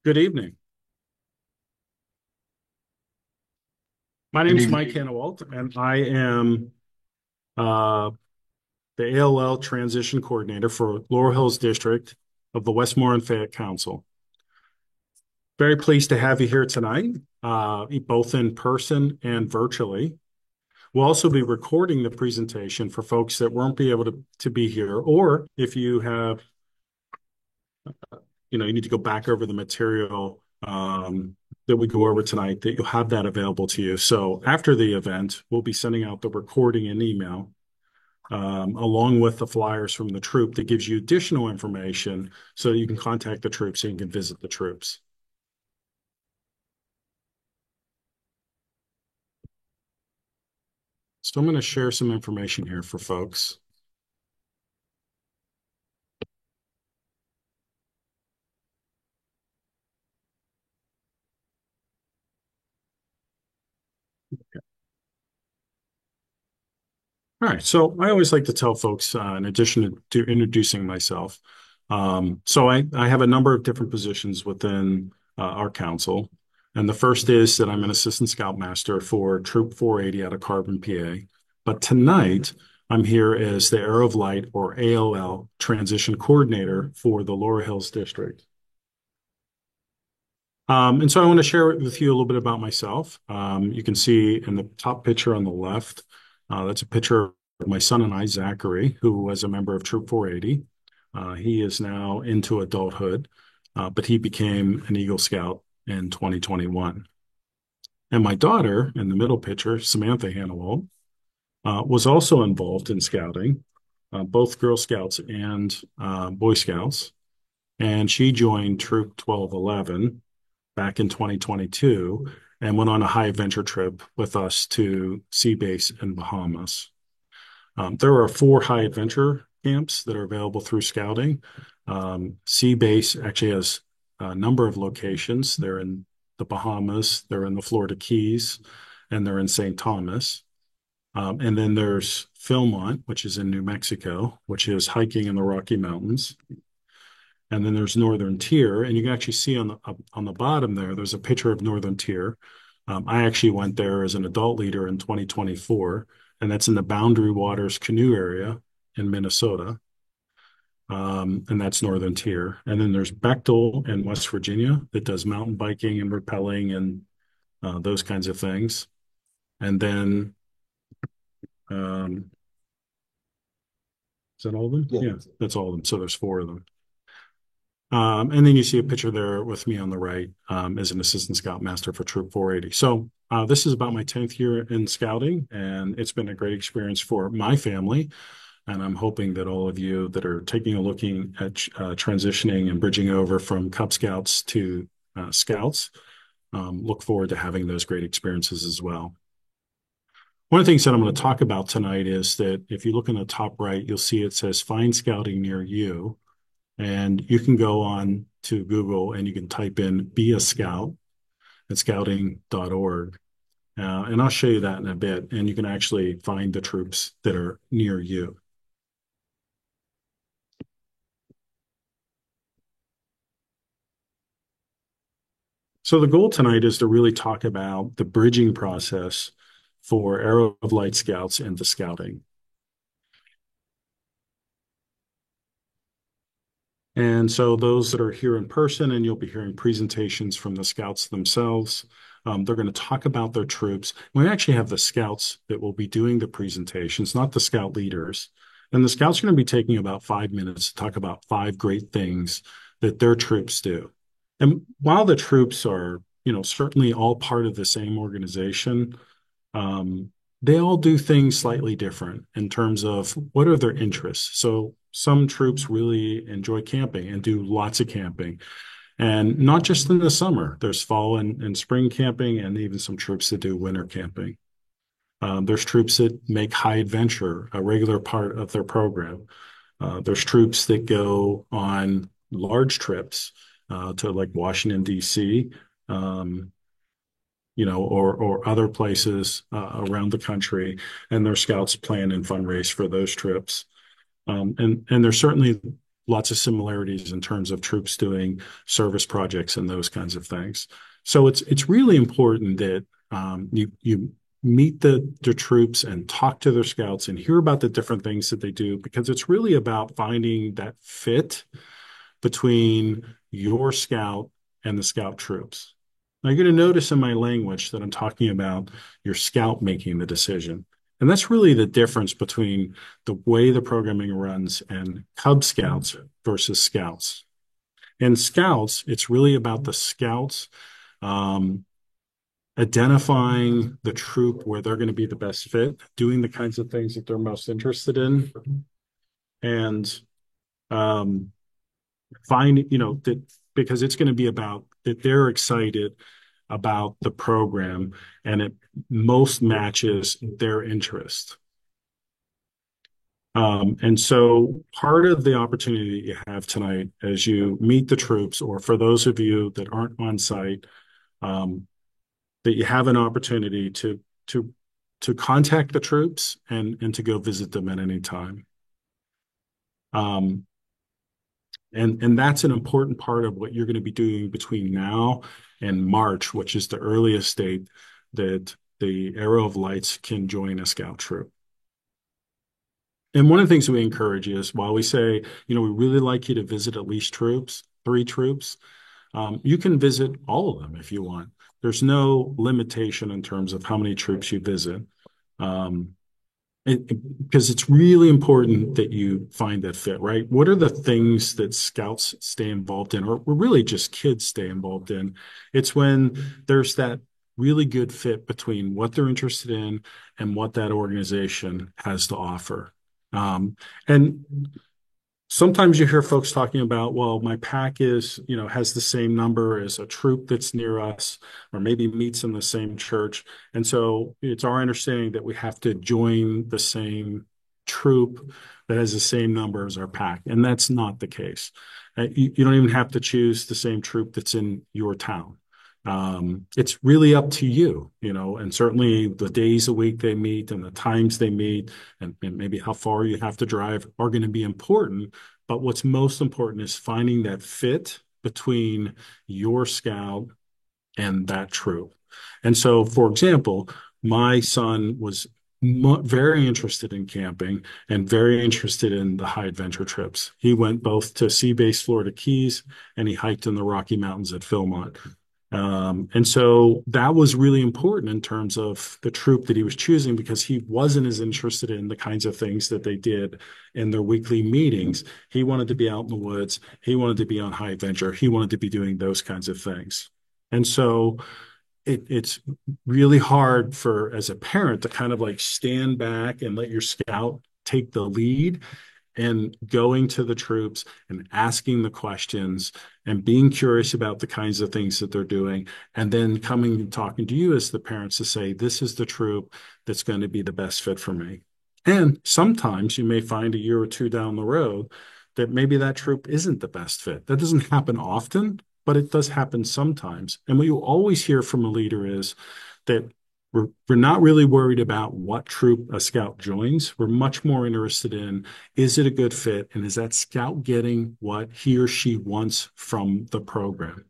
Good evening. My Good name's Mike evening. Hannawalt, and I am uh, the ALL Transition Coordinator for Laurel Hills District of the Westmoreland Fayette Council. Very pleased to have you here tonight, both in person and virtually. We'll also be recording the presentation for folks that won't be able to be here, or if you have, you need to go back over the material that we go over tonight, that you'll have that available to you. So after the event, we'll be sending out the recording and email along with the flyers from the troop that gives you additional information so you can contact the troops and you can visit the troops. So I'm going to share some information here for folks. All right. So I always like to tell folks, in addition to introducing myself, so I have a number of different positions within our council. And the first is that I'm an assistant scoutmaster for Troop 480 out of Carbon, PA. But tonight, I'm here as the Arrow of Light, or ALL, transition coordinator for the Laurel Hills District. And so I want to share with you a little bit about myself. You can see in the top picture on the left, that's a picture of my son and I, Zachary, who was a member of Troop 480. He is now into adulthood, but he became an Eagle Scout in 2021. And my daughter, in the middle picture, Samantha Hannawald, was also involved in scouting, both Girl Scouts and Boy Scouts. And she joined Troop 1211 back in 2022 and went on a high adventure trip with us to Sea Base in Bahamas. There are 4 high adventure camps that are available through scouting. Sea Base actually has a number of locations. They're in the Bahamas, they're in the Florida Keys, and they're in St. Thomas. And then there's Philmont, which is in New Mexico, which is hiking in the Rocky Mountains. And then there's Northern Tier, and you can actually see on the bottom there, there's a picture of Northern Tier. I actually went there as an adult leader in 2024, and that's in the Boundary Waters Canoe area in Minnesota. And that's Northern Tier. And then there's Bechtel in West Virginia that does mountain biking and rappelling and those kinds of things. And then, um, is that all of them? Yeah. Yeah, that's all of them. So there's 4 of them. And then you see a picture there with me on the right as an assistant scoutmaster for Troop 480. So this is about my 10th year in scouting, and it's been a great experience for my family. And I'm hoping that all of you that are taking a looking at transitioning and bridging over from Cub Scouts to Scouts look forward to having those great experiences as well. One of the things that I'm going to talk about tonight is that if you look in the top right, you'll see it says Find Scouting Near You. And you can go on to Google and you can type in Be a Scout at scouting.org. And I'll show you that in a bit. And you can actually find the troops that are near you. So the goal tonight is to really talk about the bridging process for Arrow of Light Scouts into scouting. And so those that are here in person, and you'll be hearing presentations from the scouts themselves, they're going to talk about their troops. We actually have the scouts that will be doing the presentations, not the scout leaders. And the scouts are going to be taking about 5 minutes to talk about 5 great things that their troops do. And while the troops are, certainly all part of the same organization, they all do things slightly different in terms of what are their interests. So some troops really enjoy camping and do lots of camping. And not just in the summer, there's fall and spring camping, and even some troops that do winter camping. There's troops that make high adventure a regular part of their program. There's troops that go on large trips to like Washington, D.C., um, or other places around the country, and their scouts plan and fundraise for those trips. And there's certainly, lots of similarities in terms of troops doing service projects and those kinds of things. So it's really important that you meet the troops and talk to their scouts and hear about the different things that they do, because it's really about finding that fit between your scout and the scout troops. Now, you're going to notice in my language that I'm talking about your scout making the decision. And that's really the difference between the way the programming runs and Cub Scouts versus Scouts. In Scouts, it's really about the Scouts um, identifying the troop where they're going to be the best fit, doing the kinds of things that they're most interested in, and um, find, that because it's going to be about that they're excited about the program and it most matches their interest. And so part of the opportunity that you have tonight as you meet the troops, or for those of you that aren't on site, um, that you have an opportunity to contact the troops and to go visit them at any time. Um, and that's an important part of what you're going to be doing between now and March, which is the earliest date that the Arrow of Lights can join a scout troop. And one of the things we encourage is, while we say, we really like you to visit at least three troops, you can visit all of them if you want. There's no limitation in terms of how many troops you visit. Um, because it's really important that you find that fit, right? What are the things that scouts stay involved in, or really just kids stay involved in? It's when there's that really good fit between what they're interested in and what that organization has to offer. And sometimes you hear folks talking about, well, my pack has the same number as a troop that's near us, or maybe meets in the same church. And so it's our understanding that we have to join the same troop that has the same number as our pack. And that's not the case. You don't even have to choose the same troop that's in your town. It's really up to you, and certainly the days a week they meet and the times they meet and maybe how far you have to drive are going to be important. But what's most important is finding that fit between your scout and that troop. And so, for example, my son was very interested in camping and very interested in the high adventure trips. He went both to Sea Base Florida Keys and he hiked in the Rocky Mountains at Philmont. And so that was really important in terms of the troop that he was choosing, because he wasn't as interested in the kinds of things that they did in their weekly meetings. He wanted to be out in the woods. He wanted to be on high adventure. He wanted to be doing those kinds of things. And so it's really hard as a parent to kind of like stand back and let your scout take the lead, and going to the troops and asking the questions and being curious about the kinds of things that they're doing, and then coming and talking to you as the parents to say, this is the troop that's going to be the best fit for me. And sometimes you may find a year or two down the road that maybe that troop isn't the best fit. That doesn't happen often, but it does happen sometimes. And what you always hear from a leader is that we're not really worried about what troop a scout joins. We're much more interested in, is it a good fit? And is that scout getting what he or she wants from the program?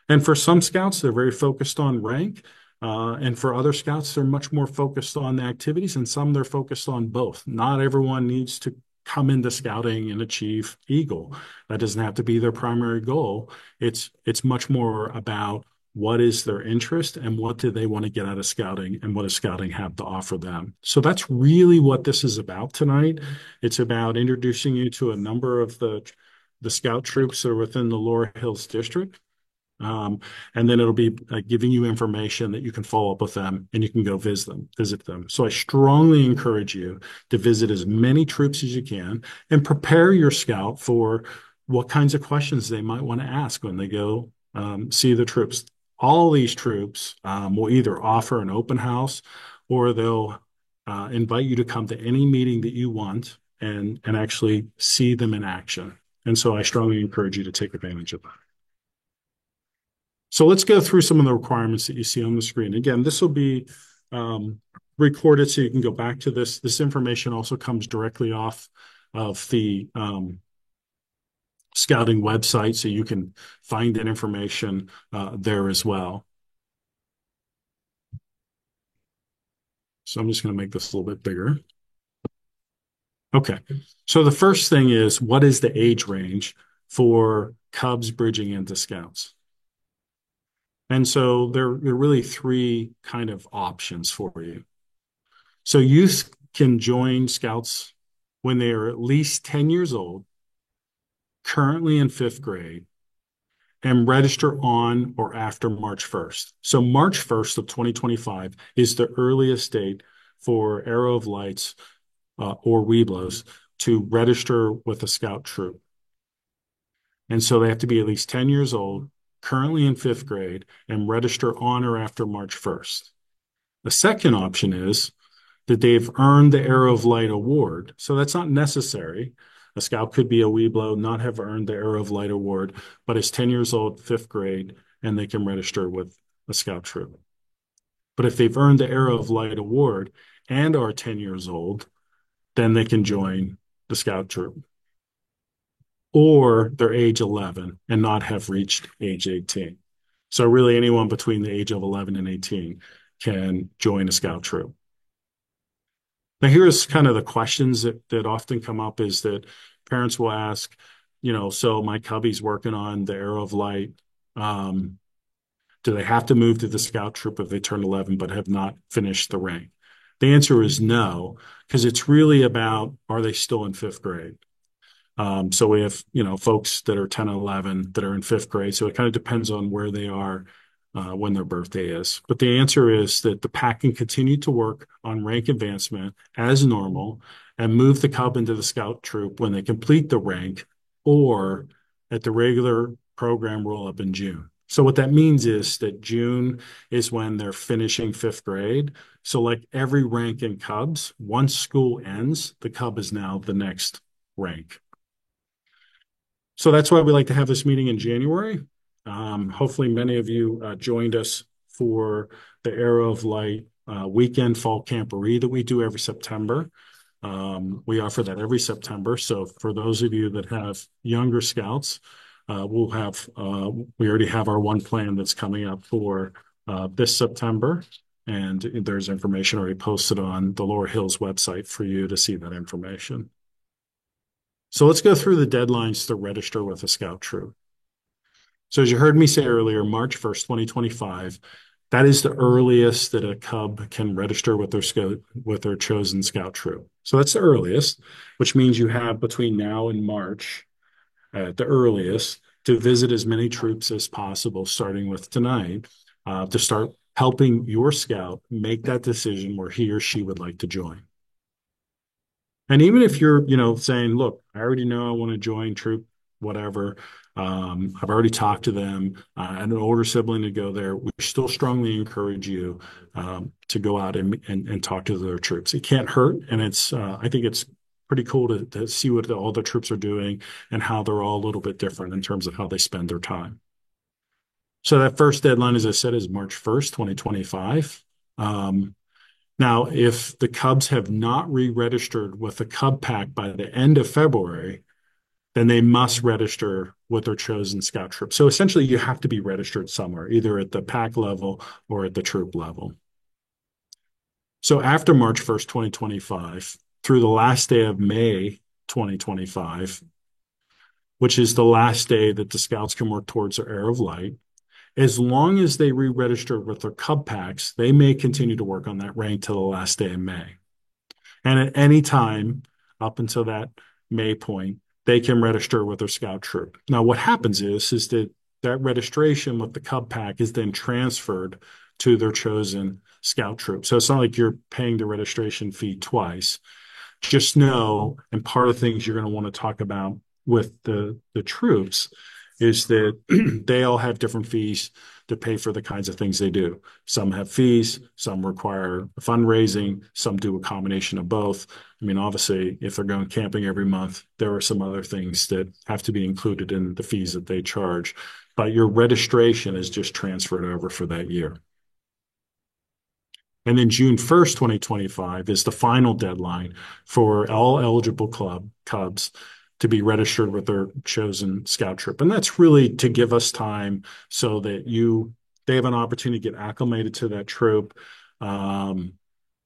And for some scouts, they're very focused on rank. And for other scouts, they're much more focused on the activities, and some they're focused on both. Not everyone needs to come into scouting and achieve Eagle. That doesn't have to be their primary goal. It's much more about what is their interest and what do they want to get out of scouting and what does scouting have to offer them. So that's really what this is about tonight. It's about introducing you to a number of the scout troops that are within the Laurel Hills district. And then it'll be giving you information that you can follow up with them and you can go visit them. So I strongly encourage you to visit as many troops as you can and prepare your scout for what kinds of questions they might want to ask when they go see the troops. All these troops will either offer an open house, or they'll invite you to come to any meeting that you want and actually see them in action. And so I strongly encourage you to take advantage of that. So let's go through some of the requirements that you see on the screen. Again, this will be recorded so you can go back to this. This information also comes directly off of the scouting website, so you can find that information there as well. So I'm just going to make this a little bit bigger. Okay. So the first thing is, what is the age range for Cubs bridging into Scouts? And so there are really three kind of options for you. So youth can join Scouts when they are at least 10 years old, currently in fifth grade, and register on or after March 1st. So March 1st of 2025 is the earliest date for Arrow of Lights or Webelos to register with a Scout troop. And so they have to be at least 10 years old, currently in fifth grade, and register on or after March 1st. The second option is that they've earned the Arrow of Light award. So that's not necessary. A Scout could be a Webelo, not have earned the Arrow of Light award, but is 10 years old, fifth grade, and they can register with a Scout troop. But if they've earned the Arrow of Light award and are 10 years old, then they can join the Scout troop. Or they're age 11 and not have reached age 18. So really anyone between the age of 11 and 18 can join a Scout troop. Now, here's kind of the questions that often come up is that parents will ask, so my cubby's working on the Arrow of Light. Do they have to move to the Scout troop if they turn 11 but have not finished the rank? The answer is no, because it's really about, are they still in fifth grade? So we have, folks that are 10 and 11 that are in fifth grade. So it kind of depends on where they are when their birthday is. But the answer is that the pack can continue to work on rank advancement as normal and move the cub into the Scout troop when they complete the rank or at the regular program roll up in June. So what that means is that June is when they're finishing fifth grade. So like every rank in Cubs, once school ends, the cub is now the next rank. So that's why we like to have this meeting in January. Hopefully, many of you joined us for the Arrow of Light weekend fall camporee that we do every September. We offer that every September. So for those of you that have younger scouts, we already have our one plan that's coming up for this September. And there's information already posted on the Laurel Hills website for you to see that information. So let's go through the deadlines to register with a Scout troop. So as you heard me say earlier, March 1st, 2025, that is the earliest that a cub can register with their chosen Scout troop. So that's the earliest, which means you have between now and March at the earliest to visit as many troops as possible, starting with tonight, to start helping your scout make that decision where he or she would like to join. And even if you're, saying, look, I already know I want to join troop, whatever. I've already talked to them. I had an older sibling to go there. We still strongly encourage you to go out and talk to their troops. It can't hurt, and I think it's pretty cool to see what all the troops are doing and how they're all a little bit different in terms of how they spend their time. So that first deadline, as I said, is March 1st, 2025. Now, if the Cubs have not re-registered with the Cub Pack by the end of February, then they must register with their chosen Scout troop. So essentially, you have to be registered somewhere, either at the pack level or at the troop level. So after March 1st, 2025, through the last day of May 2025, which is the last day that the Scouts can work towards their Arrow of Light, as long as they re-register with their Cub Packs, they may continue to work on that rank till the last day of May. And at any time up until that May point, they can register with their Scout troop. Now, what happens is that registration with the Cub Pack is then transferred to their chosen Scout troop. So it's not like you're paying the registration fee twice. Just know, and part of the things you're going to want to talk about with the troops is that they all have different fees to pay for the kinds of things they do. Some have fees, some require fundraising, some do a combination of both. I mean, obviously, if they're going camping every month, there are some other things that have to be included in the fees that they charge. But your registration is just transferred over for that year. And then June 1st, 2025 is the final deadline for all eligible Cubs to be registered with their chosen scout troop. And that's really to give us time so that they have an opportunity to get acclimated to that troop. A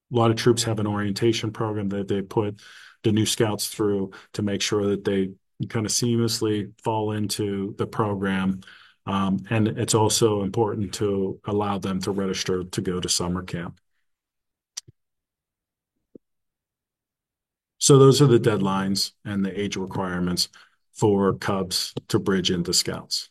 lot of troops have an orientation program that they put the new scouts through to make sure that they kind of seamlessly fall into the program. And it's also important to allow them to register to go to summer camp. So those are the deadlines and the age requirements for Cubs to bridge into scouts.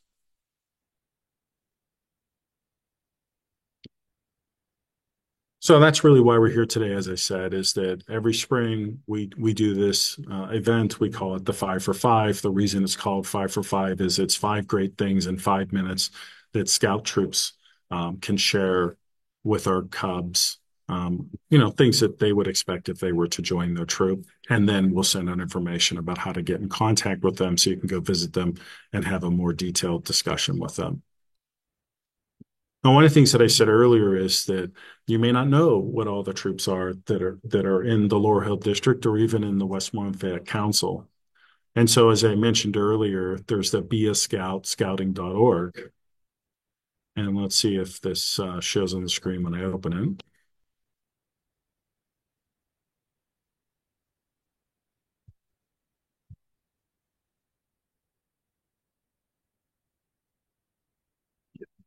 So that's really why we're here today, as I said, is that every spring we do this event. We call it the 5 for 5. The reason it's called 5 for 5 is it's 5 great things in 5 minutes that scout troops can share with our Cubs. Things that they would expect if they were to join their troop. And then we'll send out information about how to get in contact with them so you can go visit them and have a more detailed discussion with them. Now, one of the things that I said earlier is that you may not know what all the troops are that are in the Laurel Hill District or even in the Westmoreland Fayette Council. And so, as I mentioned earlier, there's the Be a Scout, scouting.org. And let's see if this shows on the screen when I open it.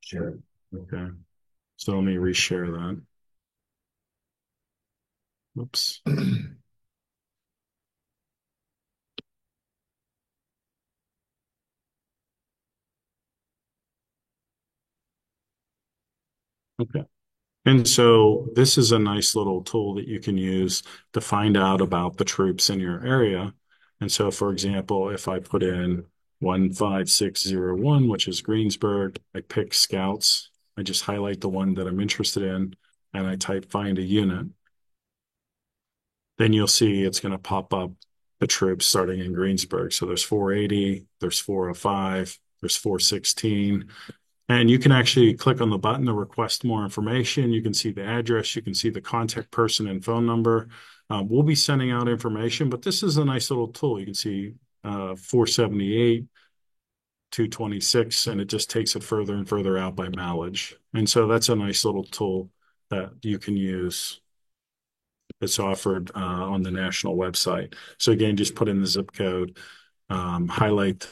Sure. Okay. So let me reshare that. Oops. Okay. And so this is a nice little tool that you can use to find out about the troops in your area. And so, for example, if I put in 15601, which is Greensburg, I pick scouts. I just highlight the one that I'm interested in and I type find a unit. Then you'll see it's going to pop up the troops starting in Greensburg. So there's 480, there's 405, there's 416. And you can actually click on the button to request more information. You can see the address, you can see the contact person and phone number. We'll be sending out information, but this is a nice little tool. You can see 478, 226, and it just takes it further and further out by mileage. And so that's a nice little tool that you can use. It's offered on the national website. So again, just put in the zip code, highlight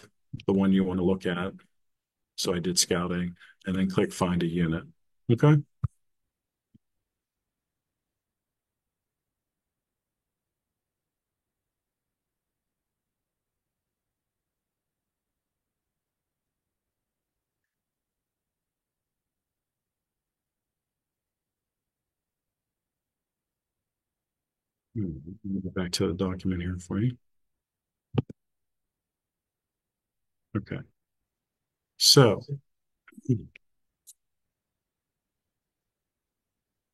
the one you want to look at. So I did scouting and then click find a unit. Okay. Let me go back to the document here for you. Okay. So, all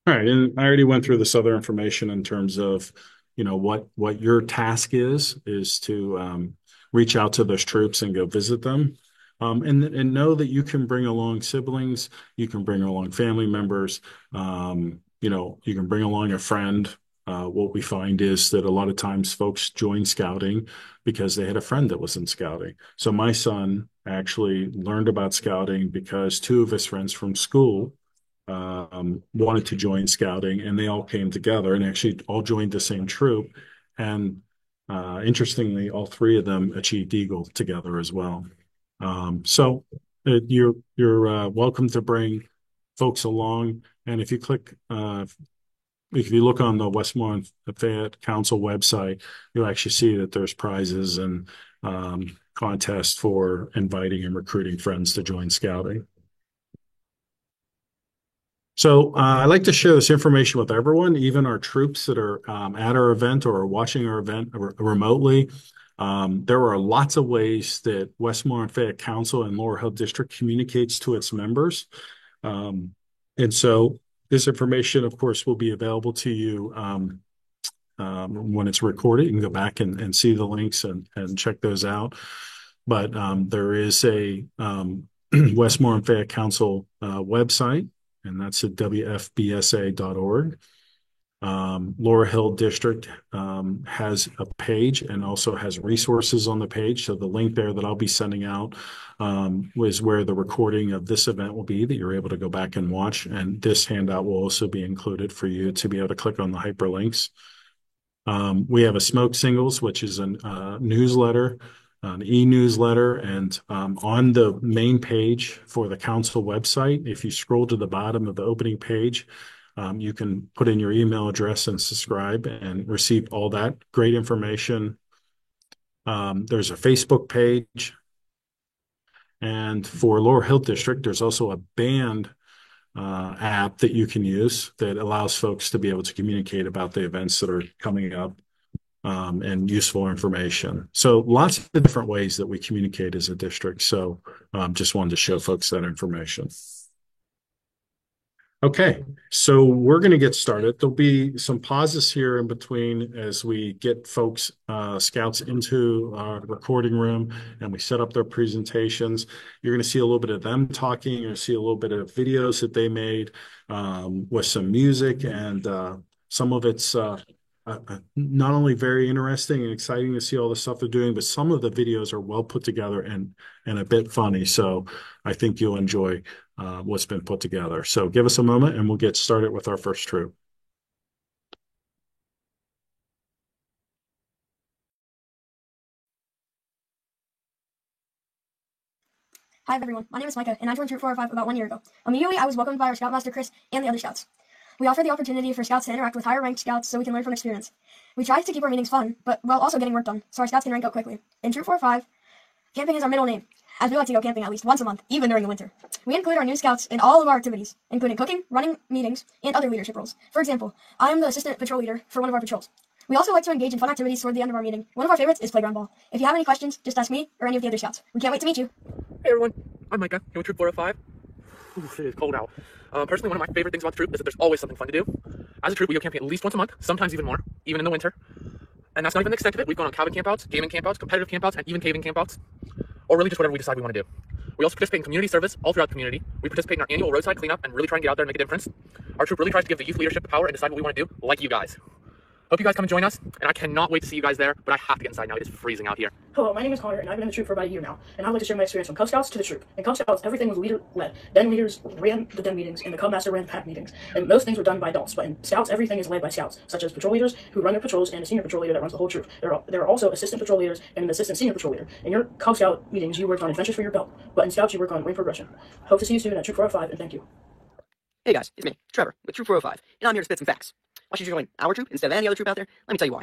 right, and I already went through this other information in terms of, what your task is to reach out to those troops and go visit them. And know that you can bring along siblings, you can bring along family members, you can bring along a friend. What we find is that a lot of times folks join scouting because they had a friend that was in scouting. So my son actually learned about scouting because two of his friends from school wanted to join scouting, and they all came together and actually all joined the same troop. And interestingly, all three of them achieved Eagle together as well. You're welcome to bring folks along. And if you look on the Westmoreland Fayette Council website, you'll actually see that there's prizes and contests for inviting and recruiting friends to join scouting. So I like to share this information with everyone, even our troops that are at our event or are watching our event remotely. There are lots of ways that Westmoreland Fayette Council and Laurel Hill District communicates to its members. And so this information, of course, will be available to you when it's recorded. You can go back and see the links and check those out. But there is a Westmoreland Fayette Council website, and that's at wfbsa.org. Laurel Hill District has a page and also has resources on the page. So the link there that I'll be sending out is where the recording of this event will be that you're able to go back and watch. And this handout will also be included for you to be able to click on the hyperlinks. We have a Smoke Signals, which is a newsletter, an e-newsletter, and on the main page for the council website, if you scroll to the bottom of the opening page, you can put in your email address and subscribe and receive all that great information. There's a Facebook page. And for Laurel Hill District, there's also a band app that you can use that allows folks to be able to communicate about the events that are coming up and useful information. So lots of different ways that we communicate as a district. So just wanted to show folks that information. Okay, so we're going to get started. There'll be some pauses here in between as we get folks, scouts into our recording room and we set up their presentations. You're going to see a little bit of them talking. You're going to see a little bit of videos that they made with some music, and some of it's not only very interesting and exciting to see all the stuff they're doing, but some of the videos are well put together and a bit funny. So I think you'll enjoy what's been put together. So give us a moment and we'll get started with our first troop. Hi everyone, my name is Micah, and I joined Troop 405 about 1 year ago. Immediately, I was welcomed by our Scoutmaster Chris and the other scouts. We offer the opportunity for scouts to interact with higher-ranked scouts so we can learn from experience. We try to keep our meetings fun, but while also getting work done, so our scouts can rank up quickly. In Troop 405, camping is our middle name, as we like to go camping at least once a month, even during the winter. We include our new scouts in all of our activities, including cooking, running meetings, and other leadership roles. For example, I am the assistant patrol leader for one of our patrols. We also like to engage in fun activities toward the end of our meeting. One of our favorites is playground ball. If you have any questions, just ask me or any of the other scouts. We can't wait to meet you. Hey everyone, I'm Micah, here with Troop 405. Oof, it is cold out. Personally, one of my favorite things about the troop is that there's always something fun to do. As a troop, we go camping at least once a month, sometimes even more, even in the winter. And that's not even the extent of it. We've gone on cabin campouts, gaming campouts, competitive campouts, and even caving campouts, or really just whatever we decide we want to do. We also participate in community service all throughout the community. We participate in our annual roadside cleanup and really try and get out there and make a difference. Our troop really tries to give the youth leadership the power and decide what we want to do, like you guys. Hope you guys come and join us, and I cannot wait to see you guys there, but I have to get inside now. It is freezing out here. Hello, my name is Connor, and I've been in the troop for about a year now, and I'd like to share my experience from Cub Scouts to the troop. In Cub Scouts, everything was leader-led. Den leaders ran the den meetings, and the Cub Master ran the pack meetings, and most things were done by adults, but in Scouts, everything is led by Scouts, such as patrol leaders who run their patrols and a senior patrol leader that runs the whole troop. There are also assistant patrol leaders and an assistant senior patrol leader. In your Cub Scout meetings, you worked on adventures for your belt, but in Scouts, you work on rank progression. Hope to see you soon at Troop 405, and thank you. Hey guys, it's me, Trevor, with Troop 405, and I'm here to spit some facts. Why should you join our troop instead of any other troop out there? Let me tell you why.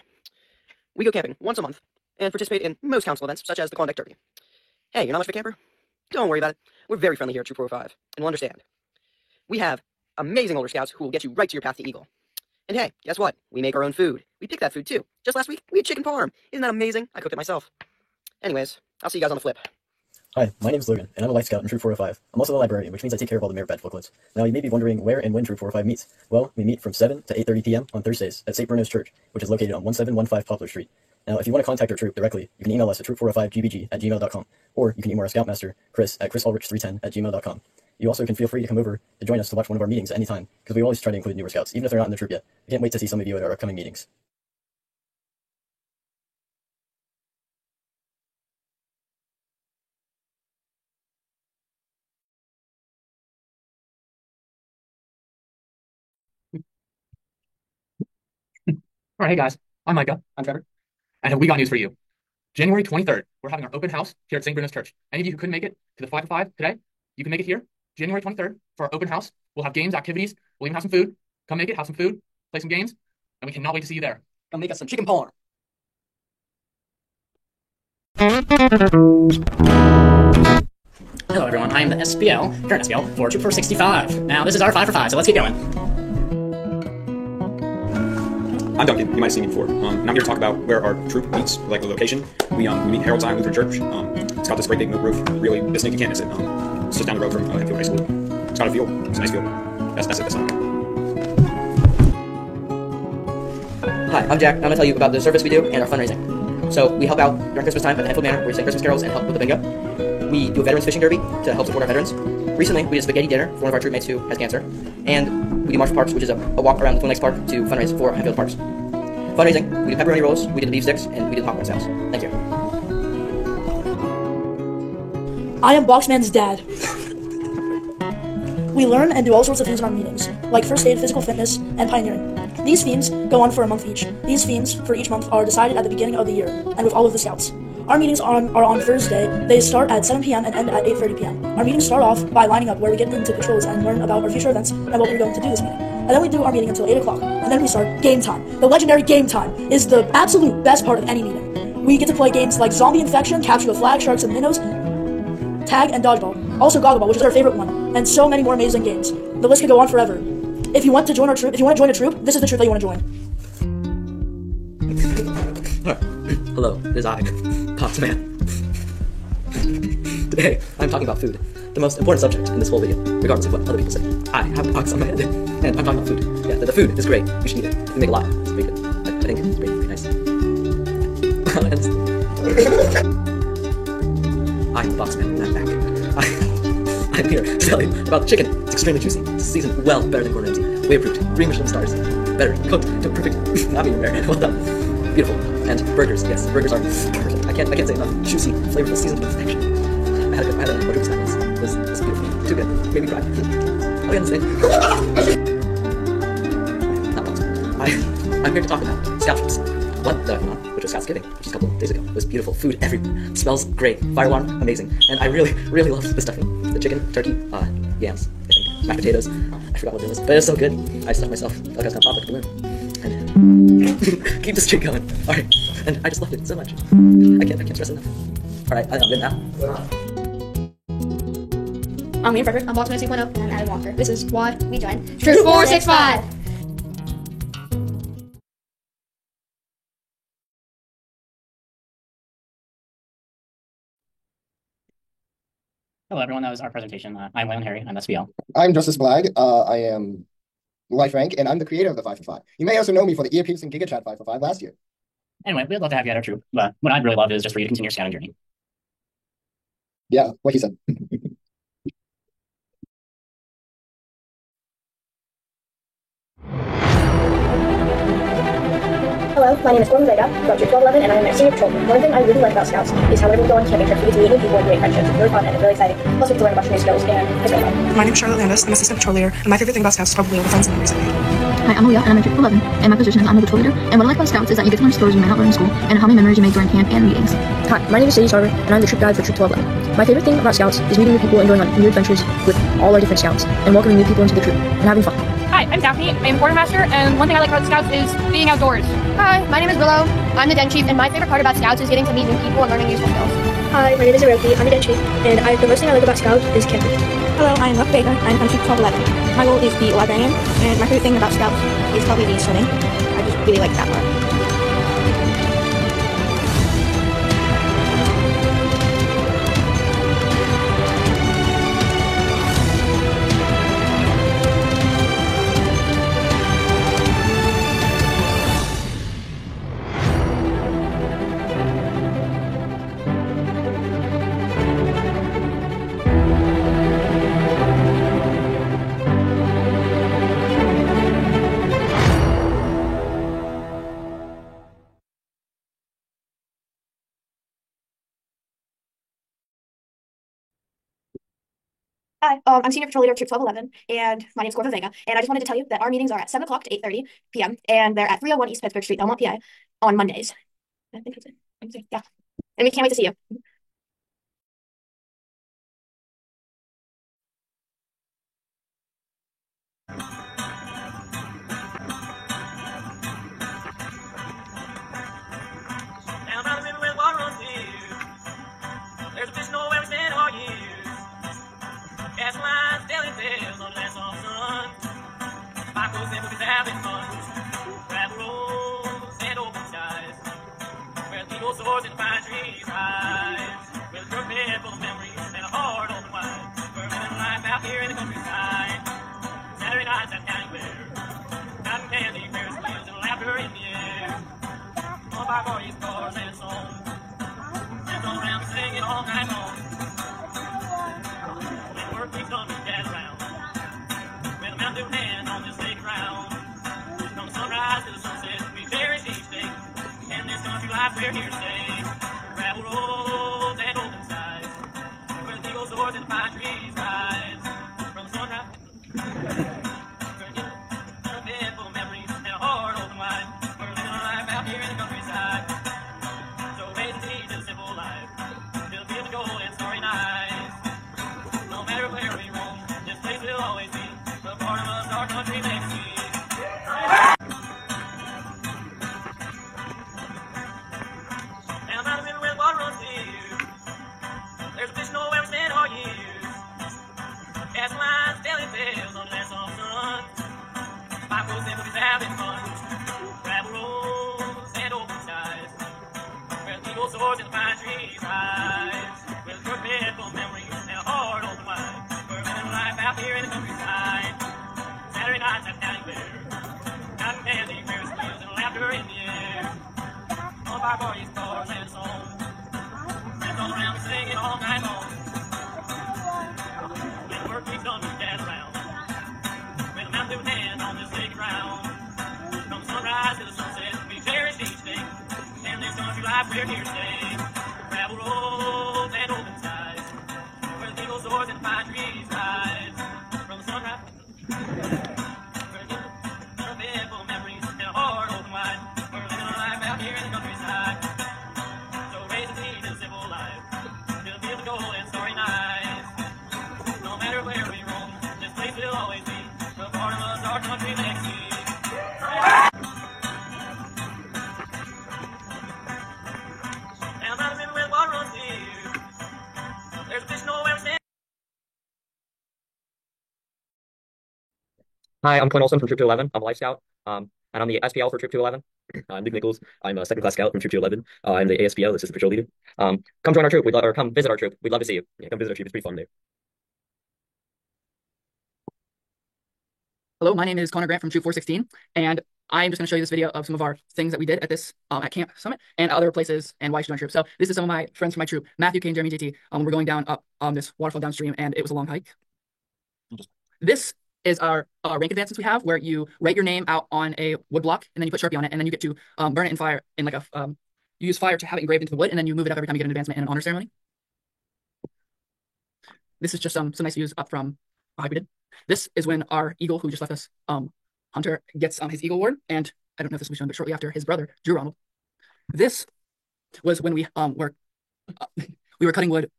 We go camping once a month, and participate in most council events, such as the Klondike Derby. Hey, you're not much of a camper? Don't worry about it. We're very friendly here at Troop 405, and we'll understand. We have amazing older scouts who will get you right to your path to Eagle. And hey, guess what? We make our own food. We pick that food too. Just last week, we had chicken parm. Isn't that amazing? I cooked it myself. Anyways, I'll see you guys on the flip. Hi, my name is Logan, and I'm a Life Scout in Troop 405. I'm also a librarian, which means I take care of all the Mayor Badge booklets. Now, you may be wondering where and when Troop 405 meets. Well, we meet from 7 to 8:30 p.m. on Thursdays at St. Bruno's Church, which is located on 1715 Poplar Street. Now, if you want to contact our troop directly, you can email us at troop405gbg@gmail.com, or you can email our Scoutmaster, Chris, at chrisulrich310@gmail.com. You also can feel free to come over to join us to watch one of our meetings at any time, because we always try to include newer Scouts, even if they're not in the troop yet. I can't wait to see some of you at our upcoming meetings. All right, hey guys, I'm Micah. I'm Trevor. And we got news for you. January 23rd, we're having our open house here at St. Bruno's Church. Any of you who couldn't make it to the 5 to 5 today, you can make it here, January 23rd, for our open house. We'll have games, activities. We'll even have some food. Come make it, have some food, play some games, and we cannot wait to see you there. Come make us some chicken parm. Hello everyone, I am the SPL, current SPL, for Troop 465. Now this is our 5 for 5, so let's get going. I'm Duncan, you might have seen me before, and I'm here to talk about where our troop meets, like the location. We meet Harold's Island Lutheran Church. It's got this great big moot roof, really, the snake you can't miss it. It's just down the road from Enfield High School. It's got a field, it's a nice field. That's it, that's all. Hi, I'm Jack, and I'm going to tell you about the service we do and our fundraising. So, we help out during Christmas time at the Enfield Manor, where we sing Christmas carols and help with the bingo. we do a veterans fishing derby to help support our veterans. Recently, we did a spaghetti dinner for one of our troop mates who has cancer. And we do March for Parks, which is a walk around the Twin Lakes Park to fundraise for Hempfield Parks. Fundraising, we did pepperoni rolls, we did the beef sticks, and we did popcorn sales. Thank you. I am Boxman's dad. We learn and do all sorts of things in our meetings, like first aid, physical fitness, and pioneering. These themes go on for a month each. These themes for each month are decided at the beginning of the year, and with all of the scouts. Our meetings are on Thursday. They start at 7 p.m. and end at 8:30 p.m. Our meetings start off by lining up where we get into patrols and learn about our future events and what we're going to do this meeting. And then we do our meeting until 8 o'clock, and then we start game time. The legendary game time is the absolute best part of any meeting. We get to play games like Zombie Infection, Capture the Flag, Sharks and Minnows, Tag, and Dodgeball. Also Goggleball, which is our favorite one, and so many more amazing games. The list could go on forever. If you want to join our troop, if you want to join a troop, this is the troop that you want to join. Hello, it is I, Boxman. Today, I'm talking about food, the most important subject in this whole video, regardless of what other people say. I have a box on my head, and I'm talking about food. Yeah, the food is great. You should eat it. You can make a lot. It's pretty good. I think it's pretty nice. I'm Boxman, and I'm back. I'm here to tell you about chicken. It's extremely juicy. It's seasoned well, better than Gordon Ramsay. Way approved. 3 Michelin stars. Better. Cooked to perfect. Not even rare. Well done. Beautiful. And burgers. Yes, burgers are perfect. I can't say enough. Juicy, flavorful, seasoned to perfection. I had a quadruple snack. It was beautiful. Too good. Made me cry. I'll end this thing. Not Boxman. I'm here to talk about scout trips. One that I went on, which was Scoutsgiving, which was a couple of days ago. It was beautiful. Food everywhere. Smells great. Fire alarm, amazing. And I really, really loved the stuffing. The chicken, turkey, yams, I think. Mashed potatoes. I forgot what it was. But it was so good. I stuffed myself. I felt like I was gonna pop like a balloon. And keep the streak going. Alright. And I just loved it so much. I can't stress enough. Alright, I'm good now. I'm Liam Frederick. I'm Boxman 2.0. And I'm Adam Walker. This is why we joined Troop 465. Hello, everyone. That was our presentation. I'm Waylon Harry. I'm SBL. I'm Justice Blag. I am life rank, and I'm the creator of the 5 for 5. You may also know me for the ear piercing GigaChat 5 for 5 last year. Anyway, we'd love to have you at our troop, but what I'd really love is just for you to continue your scouting journey. Yeah, what he said. Hello, my name is Gordon Vega from Troop 1211, and I am a senior patrolman. One thing I really like about Scouts is how whenever we go on camping trips, we get to meet new people and create friendships. It's really fun and it's really exciting. Plus, we get to learn a bunch of new skills, and it's really fun. My name is Charlotte Landis. I'm assistant patrol leader, and my favorite thing about Scouts is probably all the friends and memories I made. Hi, I'm Leah, and I'm in Troop 11, and my position is I'm the patrol leader. And what I like about Scouts is that you get to learn skills you may not learn in school, and how many memories you make during camp and meetings. Hi, my name is Sadie Sarver, and I'm the troop guide for Troop 1211. My favorite thing about Scouts is meeting new people and going on new adventures with all our different Scouts, and welcoming new people into the troop, and having fun. Hi, I'm Daphne. I'm quartermaster, and one thing I like about Scouts is being outdoors. Hi, my name is Willow. I'm the den chief, and my favorite part about Scouts is getting to meet new people and learning useful skills. Hi, my name is Hiroki. I'm the den chief, and the most thing I like about Scouts is camping. Hello, I am Luck Baker. I'm from Troop 1211. My role is the librarian, and my favorite thing about Scouts is probably the swimming. I just really like that part. Hi, I'm Senior Patrol Leader of Troop 1211, and my name is Gordon Vega, and I just wanted to tell you that our meetings are at 7 o'clock to 8:30 p.m., and they're at 301 East Pittsburgh Street, Belmont, PA, on Mondays. I think that's it. Yeah. And we can't wait to see you. Down by the river where the water runs deep, there's a fish nowhere we stand all year. Cast lines, daily tales on last off sun. Five close in with his having fun. Gravel roads and open skies, where the eagle soars and the pine trees rise. With a brook bed full of memories and a heart open wide. We're living life out here in the countryside. Saturday nights at county fair, cotton candy, Ferris wheels, and laughter in the air. All by boys, cars, and songs. Dance all around singing all night long. life, we're here to stay. Gravel roads and open skies, where the eagle soars and the pine trees rise. From sunrise, a bed full of memories and a heart open wide. We're living a life out here in the countryside. So raise the seed to the simple life, till the gold and starry nights. No matter where we roam, this place will always be the part of us our country makes me. Down by the river where the water runs clear, there's a fish nowhere we stand all years. Cast lines, telling tales under that soft sun. Five folks and movies having fun. Gravel roads and open skies, where the eagle soars and the pine trees rise. With a short bed full of memories and a heart open wide. We're living life out here in the countryside. Saturday nights at County Fair, cotton candy, Ferris wheels, and laughter in the air. All of our parties, cars, and songs. Friends all around and singing all night long. When work keeps done, we gather around. With a mouth in hand on this sacred ground. From sunrise to the sunset, we cherish each day. And this country life, we're here to stay. Gravel roads and open skies, where the eagle soars and the pine trees rise. From sunrise, a bed full of memories and a heart open wide. We're living a life out here in the countryside. So raise the seed to the simple life, till the fields of gold and starry nights. No matter where we roam, this place will always be the part of us our country makes me. Down by the river where the water runs clear, there's a fish nowhere we stand. Hi, I'm Clint Olson from Troop 211. I'm a Life Scout, and I'm the SPL for Troop 211. I'm Luke Nichols. I'm a second class scout from Troop 211. I'm the ASPL, Assistant Patrol Leader. Come join our troop. Or come visit our troop. We'd love to see you. Yeah, come visit our troop. It's pretty fun there. Hello, my name is Connor Grant from Troop 416, and I'm just going to show you this video of some of our things that we did at this at Camp Summit and other places and why you should join troop. So this is some of my friends from my troop, Matthew, Kane, Jeremy, JT. We're going down up this waterfall downstream, and it was a long hike. This is our rank advancements we have, where you write your name out on a wood block, and then you put Sharpie on it, and then you get to burn it in fire in like a you use fire to have it engraved into the wood, and then you move it up every time you get an advancement in an honor ceremony. This is just some nice views up from a hike we did. This is when our eagle, who just left us, Hunter, gets his Eagle Award, and I don't know if this was shown, but shortly after, his brother, Drew Ronald. This was when we were cutting wood.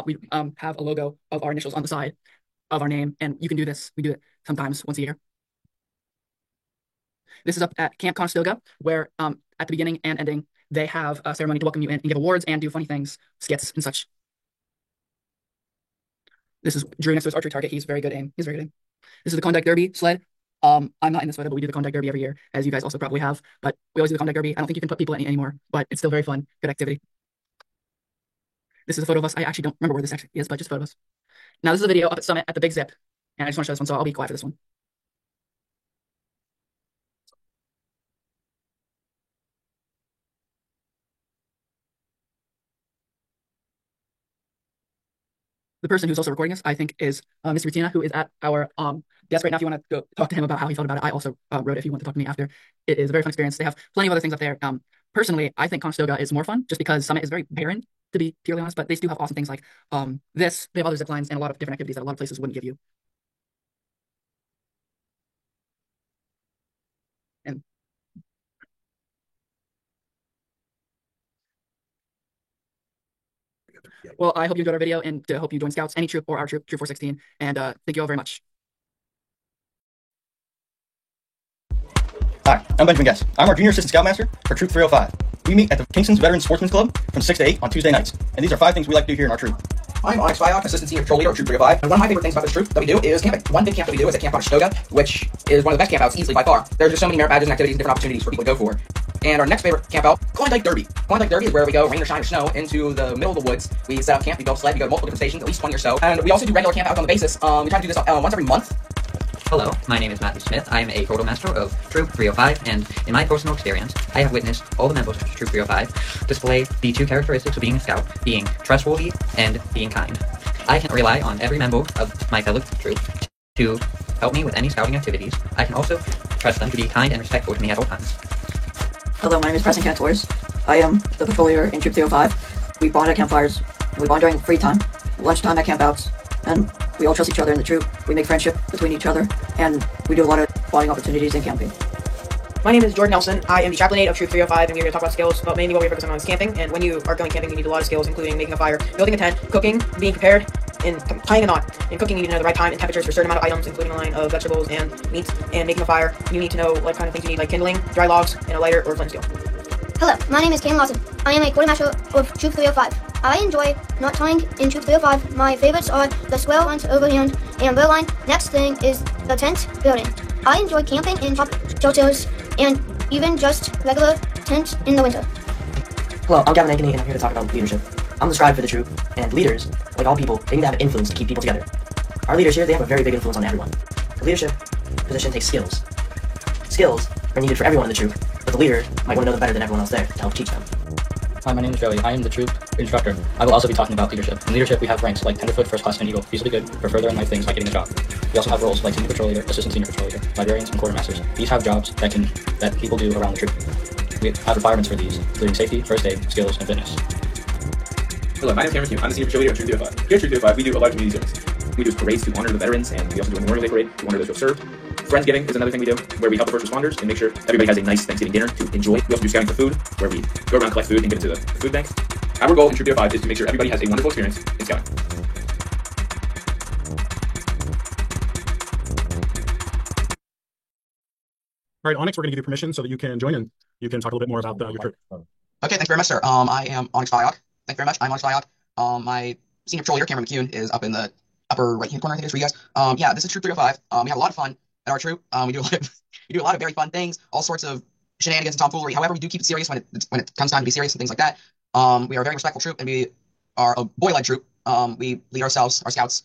We have a logo of our initials on the side of our name, and you can do this. We do it sometimes once a year. This is up at Camp Conestoga, where at the beginning and ending, they have a ceremony to welcome you in and give awards and do funny things, skits, and such. This is Drew next to his archery target. He's very good aim. He's very good aim. This is the Klondike Derby sled. I'm not in this photo, but we do the Klondike Derby every year, as you guys also probably have. But we always do the Klondike Derby. I don't think you can put people in it anymore, but it's still very fun, good activity. This is a photo of us. I actually don't remember where this actually is, but just a photo of us. Now this is a video up at Summit at the Big Zip, and I just want to show this one, so I'll be quiet for this one. The person who's also recording this, I think, is Miss Rutina, who is at our desk right now. If you want to go talk to him about how he felt about it, I also wrote it if you want to talk to me after. It is a very fun experience. They have plenty of other things up there. Personally, I think Conestoga is more fun just because Summit is very barren, to be purely honest, but they do have awesome things like this. They have other zip lines and a lot of different activities that a lot of places wouldn't give you. And well, I hope you enjoyed our video, and hope you join Scouts, any troop, or our troop, Troop 416. And thank you all very much. Hi, I'm Benjamin Guess. I'm our Junior Assistant Scoutmaster for Troop 305. We meet at the Kingston's Veterans Sportsman's Club from 6 to 8 on Tuesday nights. And these are 5 things we like to do here in our troop. I'm Onyx Fyok, Assistant Senior Patrol Leader of Troop 305. And one of my favorite things about this troop that we do is camping. One big camp that we do is at Camp Conestoga, which is one of the best campouts easily by far. There's just so many merit badges and activities and different opportunities for people to go for. And our next favorite campout, Klondike Derby. Klondike Derby is where we go, rain or shine or snow, into the middle of the woods. We set up camp, we build a sled, we go to multiple different stations, at least 20 or so. And we also do regular campouts on the basis. We try to do this once every month. Hello, my name is Matthew Smith. I am a Total Master of Troop 305, and in my personal experience, I have witnessed all the members of Troop 305 display the 2 characteristics of being a scout, being trustworthy and being kind. I can rely on every member of my fellow troop to help me with any scouting activities. I can also trust them to be kind and respectful to me at all times. Hello, my name is Preston Cantors. I am the patrol leader in Troop 305. We bond at campfires, we bond during free time, lunchtime at campouts, and we all trust each other in the troop. We make friendship between each other, and we do a lot of bonding opportunities in camping. My name is Jordan Nelson. I am the chaplain aide of Troop 305, and we're here to talk about skills, but mainly what we're focusing on is camping. And when you are going camping, you need a lot of skills, including making a fire, building a tent, cooking, being prepared, and tying a knot. In cooking, you need to know the right time and temperatures for a certain amount of items, including a line of vegetables and meats. And making a fire, you need to know what kind of things you need, like kindling, dry logs, and a lighter or flint steel. Hello, my name is Cam Lawson. I am a quartermaster of Troop 305. I enjoy knot tying in Troop 305. My favorites are the square lines overhand and bow line. Next thing is the tent building. I enjoy camping in top shelters and even just regular tents in the winter. Hello, I'm Gavin Ankeny, and I'm here to talk about leadership. I'm the scribe for the troop, and leaders, like all people, they need to have an influence to keep people together. Our leaders here, they have a very big influence on everyone. The leadership position takes skills. Skills are needed for everyone in the troop, but the leader might want to know them better than everyone else there to help teach them. Hi, my name is Joey. I am the troop instructor. I will also be talking about leadership. In leadership, we have ranks like Tenderfoot, First Class, and Eagle. These will be good for further in life things like getting a job. We also have roles like Senior Patrol Leader, Assistant Senior Patrol Leader, Librarians, and Quartermasters. These have jobs that people do around the troop. We have requirements for these, including safety, first aid, skills, and fitness. Hello, my name is Cameron Hume. I'm the Senior Patrol Leader at Troop 305. Here at Troop 305, we do a lot of community service. We do parades to honor the veterans, and we also do a Memorial Day parade to honor those who have served. Friendsgiving is another thing we do, where we help the first responders and make sure everybody has a nice Thanksgiving dinner to enjoy. We also do scouting for food, where we go around, collect food, and give it to the food banks. Our goal in Troop 305 is to make sure everybody has a wonderful experience in scouting. All right, Onyx, we're going to give you permission so that you can join and you can talk a little bit more about your troop. Okay, thanks very much, sir. I am Onyx Viog. Thank you very much. I'm Onyx Viog. My senior patrol leader, Cameron McCune, is up in the upper right-hand corner, I think it is for you guys. Yeah, this is Troop 305. We have a lot of fun at our troop. We do a lot of very fun things, all sorts of shenanigans and tomfoolery. However, we do keep it serious when it comes time to be serious and things like that. We are a very respectful troop, and we are a boy-led troop. We lead ourselves, our scouts.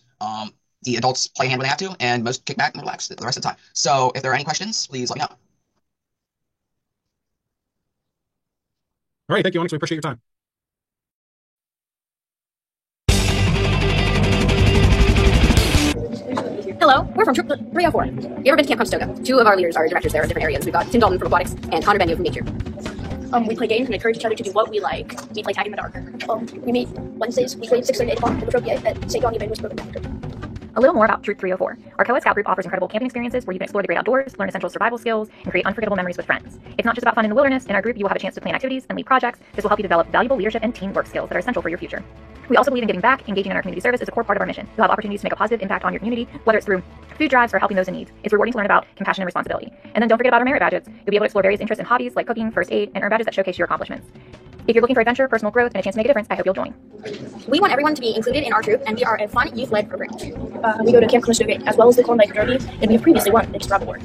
The adults play a hand when they have to, and most kick back and relax the rest of the time. So if there are any questions, please let me know. All right, thank you, Onyx. We appreciate your time. Hello, we're from Troop 304. You ever been to Camp Conestoga? Two of our leaders are directors there in different areas. We've got Tim Dalton from robotics and Connor Benio from nature. We play games and encourage each other to do what we like. We play tag in the dark. We meet Wednesdays weekly at 6 and 8 o'clock at the Trophy at St. John Evangelist Broken. A little more about Troop 304. Our co-ed scout group offers incredible camping experiences where you can explore the great outdoors, learn essential survival skills, and create unforgettable memories with friends. It's not just about fun in the wilderness. In our group, you will have a chance to plan activities and lead projects. This will help you develop valuable leadership and teamwork skills that are essential for your future. We also believe in giving back. Engaging in our community service is a core part of our mission. You'll have opportunities to make a positive impact on your community, whether it's through food drives or helping those in need. It's rewarding to learn about compassion and responsibility. And then don't forget about our merit badges. You'll be able to explore various interests and hobbies like cooking, first aid, and earn badges that showcase your accomplishments. If you're looking for adventure, personal growth, and a chance to make a difference, I hope you'll join. We want everyone to be included in our troop, and we are a fun, youth-led program. We go to Camp Conestoga as well as the Klondike Derby, and we have previously won the Discover Award.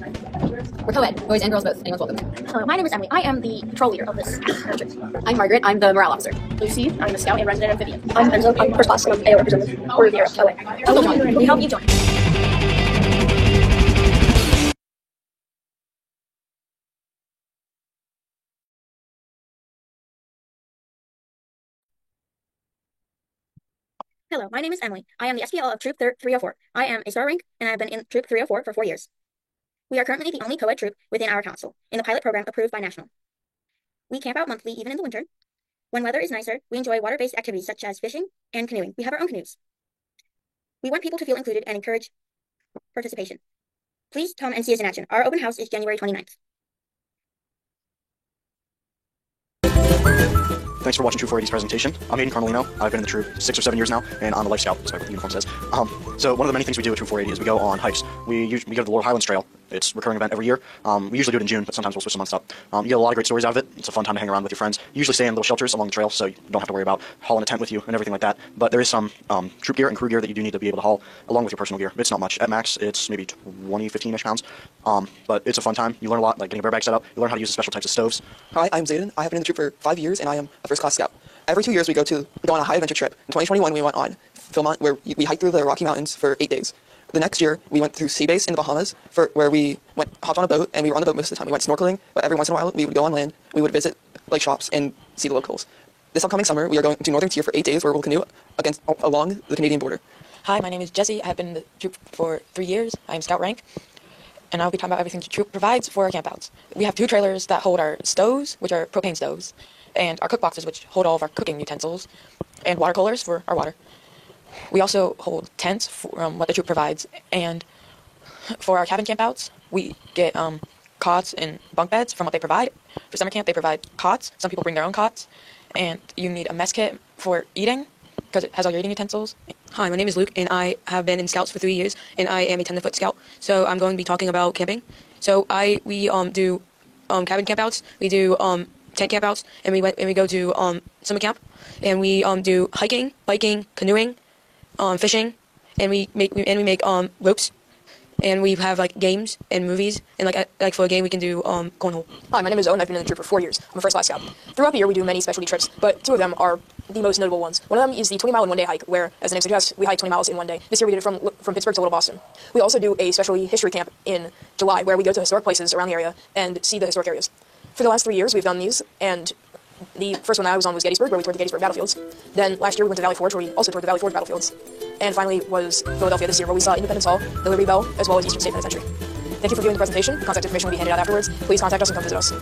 We're co-ed, boys and girls both. Anyone's welcome. Hello, my name is Emily. I am the patrol leader of this troop. I'm Margaret. I'm the morale officer. Lucy, I'm the scout and resident amphibian. I'm Enzo. I'm first class, and I'm AO representative. Or the OA. We help you join. Hello, my name is Emily. I am the SPL of Troop 304. I am a star rank, and I have been in Troop 304 for 4 years. We are currently the only co-ed troop within our council, in the pilot program approved by National. We camp out monthly, even in the winter. When weather is nicer, we enjoy water-based activities such as fishing and canoeing. We have our own canoes. We want people to feel included and encourage participation. Please come and see us in action. Our open house is January 29th. Thanks for watching Troop 480's presentation. I'm Aiden Carmelino. I've been in the troop 6 or 7 years now, and I'm a Life Scout, despite what the uniform says. So one of the many things we do at Troop 480 is we go on hikes. We go to the Laurel Highlands Trail. It's a recurring event every year. We usually do it in June, but sometimes we'll switch the months up. You get a lot of great stories out of it. It's a fun time to hang around with your friends. You usually stay in little shelters along the trail, so you don't have to worry about hauling a tent with you and everything like that. But there is some troop gear and crew gear that you do need to be able to haul along with your personal gear. It's not much. At max, it's maybe 20, 15-ish pounds. But it's a fun time. You learn a lot, like getting a bear bag set up. You learn how to use the special types of stoves. Hi, I'm Zayden. I have been in the troop for 5 years, and I am a first-class scout. Every 2 years, we go on a high adventure trip. In 2021, we went on Philmont, where we hiked through the Rocky Mountains for 8 days. The next year, we went through Sea Base in the Bahamas, where we hopped on a boat, and we were on the boat most of the time. We went snorkeling, but every once in a while, we would go on land. We would visit like shops and see the locals. This upcoming summer, we are going to Northern Tier for 8 days, where we'll canoe along the Canadian border. Hi, my name is Jesse. I have been in the troop for 3 years. I am Scout rank, and I'll be talking about everything the troop provides for our campouts. We have 2 trailers that hold our stoves, which are propane stoves. and our cook boxes, which hold all of our cooking utensils, and water coolers for our water. We also hold tents from what the troop provides, and for our cabin campouts, we get cots and bunk beds from what they provide. For summer camp, they provide cots. Some people bring their own cots, and you need a mess kit for eating because it has all your eating utensils. Hi, my name is Luke, and I have been in Scouts for 3 years, and I am a tenderfoot scout. So I'm going to be talking about camping. So we do cabin campouts, we do tent campouts, and we go to summer camp, and we do hiking, biking, canoeing, fishing, and we make ropes, and we have like games and movies, and like for a game we can do cornhole. Hi, my name is Owen. I've been in the troop for 4 years. I'm a first class scout. Throughout the year we do many specialty trips, but 2 of them are the most notable ones. One of them is the 20-mile in one day hike, where, as the name suggests, we hike 20 miles in one day. This year we did it from Pittsburgh to Little Boston. We also do a specialty history camp in July, where we go to historic places around the area and see the historic areas. For the last 3 years we've done these, and the first one I was on was Gettysburg, where we toured the Gettysburg battlefields. Then last year we went to Valley Forge, where we also toured the Valley Forge battlefields. And finally was Philadelphia this year, where we saw Independence Hall, the Liberty Bell, as well as Eastern State Penitentiary. Thank you for viewing the presentation. Contact information will be handed out afterwards. Please contact us and come visit us.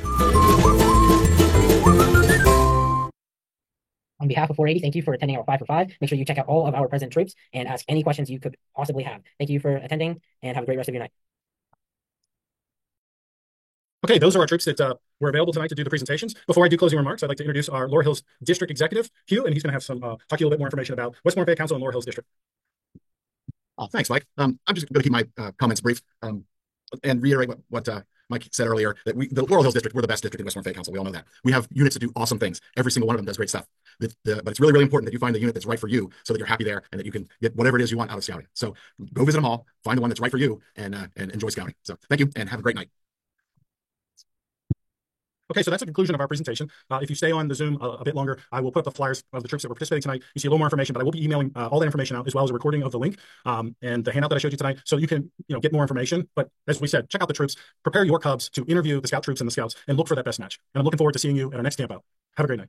On behalf of 480, thank you for attending our 5 for 5. Make sure you check out all of our present troops and ask any questions you could possibly have. Thank you for attending, and have a great rest of your night. Okay, those are our troops that were available tonight to do the presentations. Before I do closing remarks, I'd like to introduce our Laurel Hills District Executive, Hugh, and he's going to have some talk to you a little bit more information about Westmoreland Fayette Council and Laurel Hills District. Thanks, Mike. I'm just going to keep my comments brief and reiterate what Mike said earlier, that the Laurel Hills District, we're the best district in Westmoreland Fayette Council. We all know that. We have units that do awesome things. Every single one of them does great stuff. But it's really, really important that you find the unit that's right for you so that you're happy there and that you can get whatever it is you want out of scouting. So go visit them all, find the one that's right for you, and enjoy scouting. So thank you, and have a great night. Okay, so that's the conclusion of our presentation. If you stay on the Zoom a bit longer, I will put up the flyers of the troops that were participating tonight. You see a little more information, but I will be emailing all that information out, as well as a recording of the link and the handout that I showed you tonight, so you can get more information. But as we said, check out the troops, prepare your cubs to interview the scout troops and the scouts, and look for that best match. And I'm looking forward to seeing you at our next camp out. Have a great night.